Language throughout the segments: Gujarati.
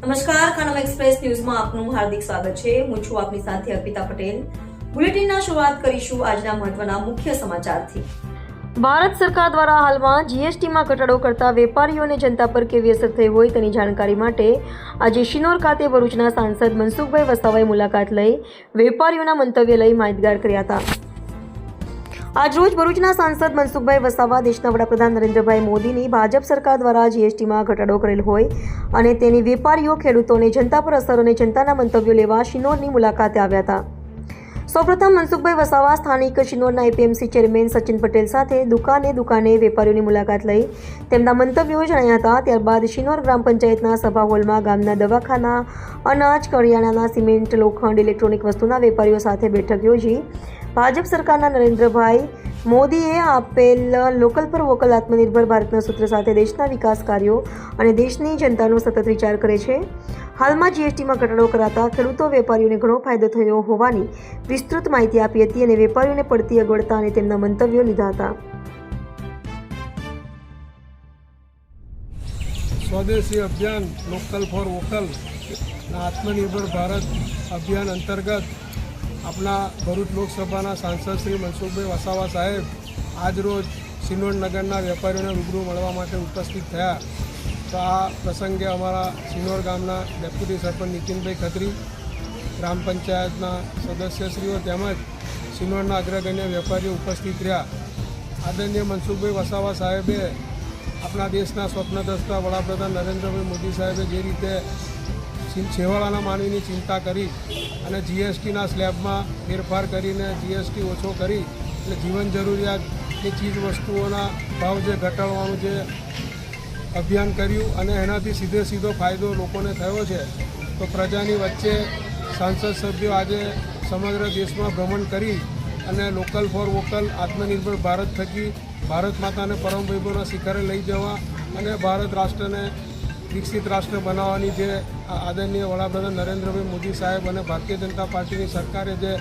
નમસ્કાર, ખાનમ એક્સપ્રેસ ન્યૂઝમાં આપનું હાર્દિક સ્વાગત છે. હું છું આપની સાથે અર્પિતા પટેલ. બુલેટિનના શરૂઆત કરીશું આજના મહત્વના મુખ્ય સમાચારથી. ભારત સરકાર દ્વારા હાલમાં જીએસટીમાં ઘટાડો કરતા વેપારીઓ અને જનતા પર કેવી અસર થઈ હોય તેની જાણકારી માટે આજે શિનોર ખાતે ભરૂચના સાંસદ મનસુખભાઈ વસાવાએ મુલાકાત લઈ વેપારીઓના મંતવ્ય લઈ માહિતગાર કર્યા હતા. આજરોજ ભરૂચના સાંસદ મનસુખભાઈ વસાવા દેશના વડાપ્રધાન નરેન્દ્રભાઈ મોદીની ભાજપ સરકાર દ્વારા જીએસટીમાં ઘટાડો કરેલ હોય અને તેની વેપારીઓ, ખેડૂતો અને જનતા પર અસર અને જનતાના મંતવ્યો લેવા શિનોરની મુલાકાતે આવ્યા હતા. સૌપ્રથમ મનસુખભાઈ વસાવા સ્થાનિક શિનોરના એપીએમસી ચેરમેન સચિન પટેલ સાથે દુકાને વેપારીઓની મુલાકાત લઈ તેમના મંતવ્યો જણાવ્યા હતા. ત્યારબાદ શિનોર ગ્રામ પંચાયતના સભા હોલમાં ગામના દવાખાના, અનાજ, કરિયાણાના, સિમેન્ટ, લોખંડ, ઇલેક્ટ્રોનિક વસ્તુના વેપારીઓ સાથે બેઠક યોજી ભાજપ સરકારના નરેન્દ્રભાઈ મોદીએ આપેલ લોકલ પર વોકલ આત્મનિર્ભર ભારતના સૂત્ર સાથે દેશના વિકાસ કાર્યો અને દેશની જનતાનો સતત વિચાર કરે છે. હાલમાં જીએસટીમાં ઘટાડો કરાતા ખેડૂતો, વેપારીઓને ઘણો ફાયદો થયો હોવાની વિસ્તૃત માહિતી આપી હતી અને વેપારીઓને પડતી અગવડતા અને તેમના મંતવ્યો લીધા હતા. સ્વદેશી અભિયાન લોકલ ફોર વોકલ આત્મનિર્ભર ભારત અભિયાન અંતર્ગત આપણા ભરૂચ લોકસભાના સાંસદ શ્રી મનસુખભાઈ વસાવા સાહેબ આજરોજ શિનોર નગરના વેપારીઓને રૂબરૂ મળવા માટે ઉપસ્થિત થયા. તો આ પ્રસંગે અમારા શિનોર ગામના ડેપ્યુટી સરપંચ નીતિનભાઈ ખત્રી, ગ્રામ પંચાયતના સદસ્યશ્રીઓ તેમજ શિનોરના અગ્રગણ્ય વેપારીઓ ઉપસ્થિત રહ્યા. આદરણીય મનસુખભાઈ વસાવા સાહેબે આપણા દેશના સ્વપ્નદ્રષ્ટા વડાપ્રધાન નરેન્દ્રભાઈ મોદી સાહેબે જે રીતે છેવાડાના માનવીની ચિંતા કરી અને જીએસટીના સ્લેબમાં ફેરફાર કરીને જીએસટી ઓછો કરી એટલે જીવન જરૂરિયાતની ચીજ વસ્તુઓના ભાવ જે ઘટાડવાનું જે અભિયાન કર્યું અને એનાથી સીધો ફાયદો લોકોને થયો છે. તો પ્રજાની વચ્ચે સાંસદ સભ્યો આજે સમગ્ર દેશમાં ભ્રમણ કરી અને લોકલ ફોર વોકલ આત્મનિર્ભર ભારત થકી ભારત માતાને પરમ વૈભવના શિખરે લઈ જવા અને ભારત રાષ્ટ્રને વિકસિત રાષ્ટ્ર બનાવવાની જે આદરણીય વડાપ્રધાન નરેન્દ્રભાઈ મોદી સાહેબ અને ભારતીય જનતા પાર્ટીની સરકારે જે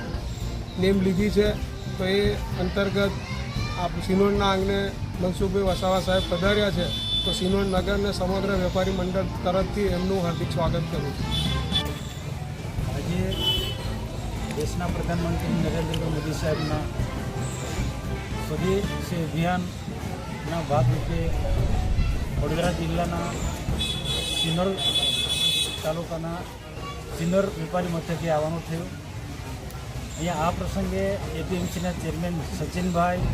નેમ લીધી છે તો એ અંતર્ગત શિનોરના આંગણે મનસુખભાઈ વસાવા સાહેબ પધાર્યા છે. તો શિનોર નગરને સમગ્ર વેપારી મંડળ તરફથી એમનું હાર્દિક સ્વાગત કરું છું. આજે દેશના પ્રધાનમંત્રી નરેન્દ્રભાઈ મોદી સાહેબના સ્વદેશી અભિયાનના ભાગરૂપે વડોદરા જિલ્લાના શિનોર તાલુકાના શિનોર વેપારી મથકે આવવાનું થયું. અહીંયા આ પ્રસંગે એપીએમસીના ચેરમેન સચિનભાઈ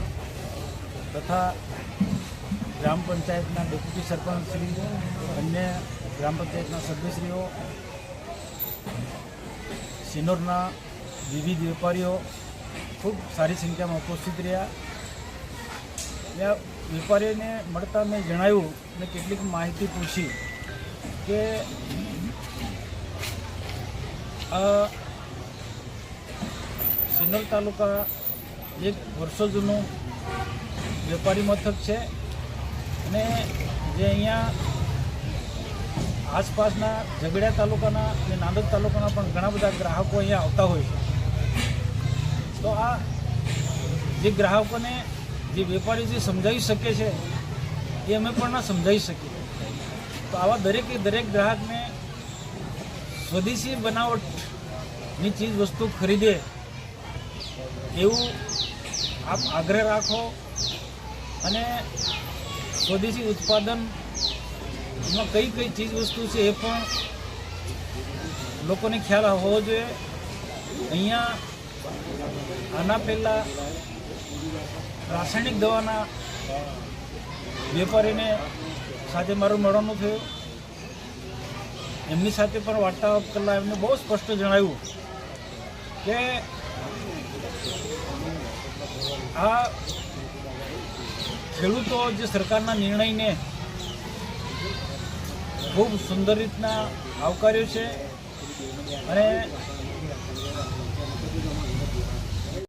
તથા ગ્રામ પંચાયતના ડેપ્યુટી સરપંચશ્રી, અન્ય ગ્રામ પંચાયતના સભ્યશ્રીઓ, શિનોરના વિવિધ વેપારીઓ ખૂબ સારી સંખ્યામાં ઉપસ્થિત રહ્યા. વેપારીઓને મળતા મેં જણાવ્યું અને કેટલીક માહિતી પૂછી કે શિનોર તાલુકા એક વર્ષો જૂનું વેપારી મથક છે અને જે અહીંયા આસપાસના ઝઘડિયા તાલુકાના અને નાંદોદ તાલુકાના પણ ઘણા બધા ગ્રાહકો અહીંયા આવતા હોય છે. તો આ જે ગ્રાહકોને જે વેપારી જે સમજાવી શકે છે એ અમે પણ ના સમજાવી શકીએ. તો આવા દરેક ગ્રાહકને સ્વદેશી બનાવટની ચીજ વસ્તુ ખરીદે એવું આપ આગ્રહ રાખો અને સ્વદેશી ઉત્પાદનમાં કઈ ચીજ વસ્તુ છે એ પણ લોકોને ખ્યાલ હોવો જોઈએ. અહીંયા આના પહેલાં રાસાયણિક દવાના વેપારીને સાથે મારું મળવાનું થયું. એમની સાથે પણ વાર્તાલાપ કરલા એમને બહુ સ્પષ્ટ જણાવ્યું કે આ ખેડૂતો જે સરકારના નિર્ણયને ખૂબ સુંદર રીતના આવકાર્યો છે અને